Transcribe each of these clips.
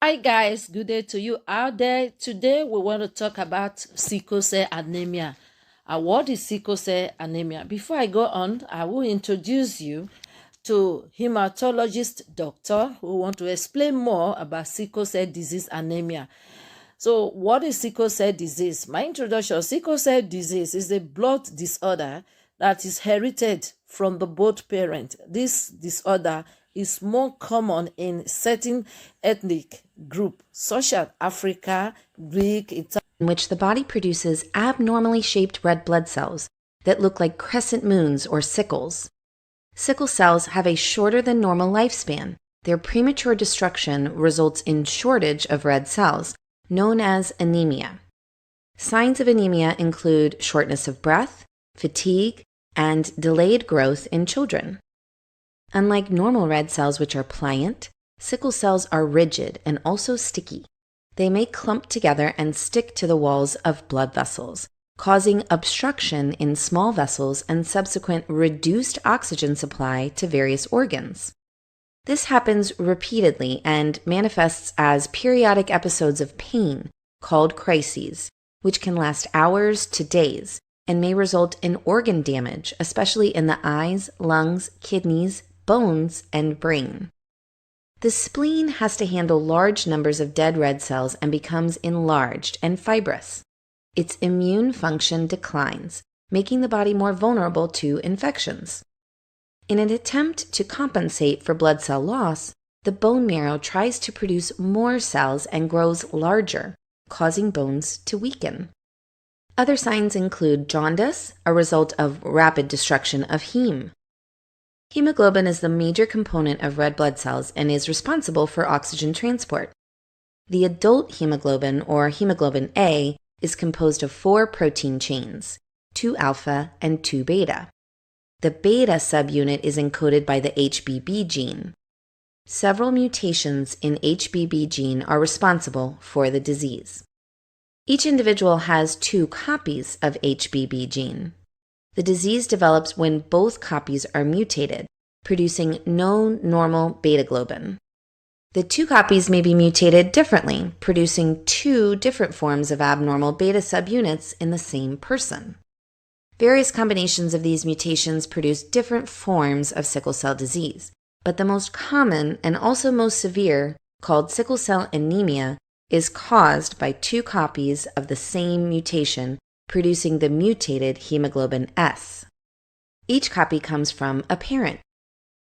Hi guys, good day to you out there. Today we want to talk about sickle cell anemia. What is sickle cell anemia? Before I go on, I will introduce you to hematologist doctor who want to explain more about sickle cell disease anemia. So what is sickle cell disease? My introduction: sickle cell disease is a blood disorder that is inherited from the both parents. This disorder is more common in certain ethnic groups such as Africa, Greek, Italian, in which the body produces abnormally shaped red blood cells that look like crescent moons or sickles. Sickle cells have a shorter than normal lifespan. Their premature destruction results in shortage of red cells, known as anemia. Signs of anemia include shortness of breath, fatigue, and delayed growth in children. Unlike normal red cells, which are pliant, sickle cells are rigid and also sticky. They may clump together and stick to the walls of blood vessels, causing obstruction in small vessels and subsequent reduced oxygen supply to various organs. This happens repeatedly and manifests as periodic episodes of pain called crises, which can last hours to days and may result in organ damage, especially in the eyes, lungs, kidneys, bones, and brain. The spleen has to handle large numbers of dead red cells and becomes enlarged and fibrous. Its immune function declines, making the body more vulnerable to infections. In an attempt to compensate for blood cell loss, the bone marrow tries to produce more cells and grows larger, causing bones to weaken. Other signs include jaundice, a result of rapid destruction of heme. Hemoglobin is the major component of red blood cells and is responsible for oxygen transport. The adult hemoglobin, or hemoglobin A, is composed of 4 protein chains, 2 alpha and 2 beta. The beta subunit is encoded by the HBB gene. Several mutations in HBB gene are responsible for the disease. Each individual has 2 copies of HBB gene. The disease develops when both copies are mutated, producing no normal beta globin. The 2 copies may be mutated differently, producing 2 different forms of abnormal beta subunits in the same person. Various combinations of these mutations produce different forms of sickle cell disease, but the most common and also most severe, called sickle cell anemia, is caused by 2 copies of the same mutation, producing the mutated hemoglobin S. Each copy comes from a parent.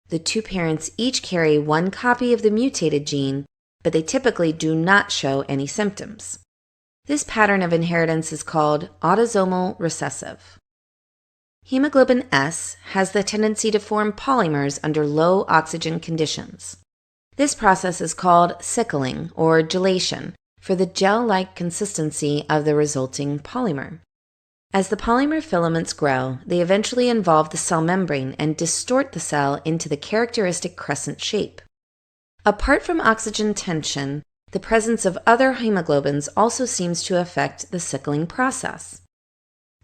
The 2 parents each carry 1 copy of the mutated gene, but they typically do not show any symptoms. This pattern of inheritance is called Autosomal Recessive. Hemoglobin S has the tendency to form polymers under low oxygen conditions. This process is called sickling or gelation for the gel-like consistency of the resulting polymer. As the polymer filaments grow, they eventually involve the cell membrane and distort the cell into the characteristic crescent shape. Apart from oxygen tension, the presence of other hemoglobins also seems to affect the sickling process.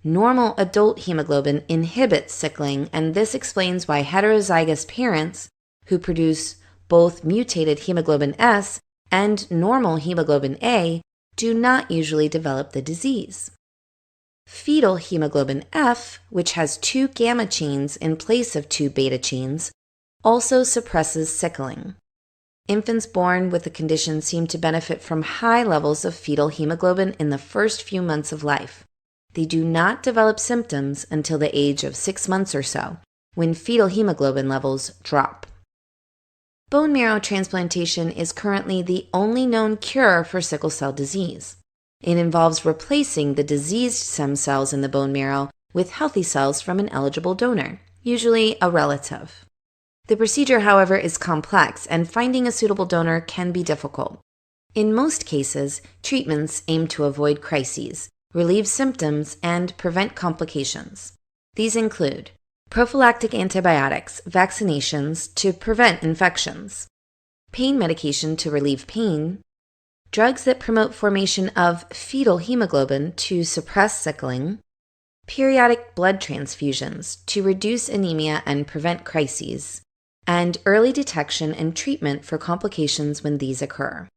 Normal adult hemoglobin inhibits sickling, and this explains why heterozygous parents who produce both mutated hemoglobin S and normal hemoglobin A do not usually develop the disease. Fetal hemoglobin F, which has 2 gamma chains in place of 2 beta chains, also suppresses sickling. Infants born with the condition seem to benefit from high levels of fetal hemoglobin in the first few months of life. They do not develop symptoms until the age of 6 months or so, when fetal hemoglobin levels drop. Bone marrow transplantation is currently the only known cure for sickle cell disease. It involves replacing the diseased stem cells in the bone marrow with healthy cells from an eligible donor, usually a relative. The procedure, however, is complex, and finding a suitable donor can be difficult. In most cases, treatments aim to avoid crises, relieve symptoms, and prevent complications. These include prophylactic antibiotics, vaccinations to prevent infections, pain medication to relieve pain, drugs that promote formation of fetal hemoglobin to suppress sickling, periodic blood transfusions to reduce anemia and prevent crises, and early detection and treatment for complications when these occur.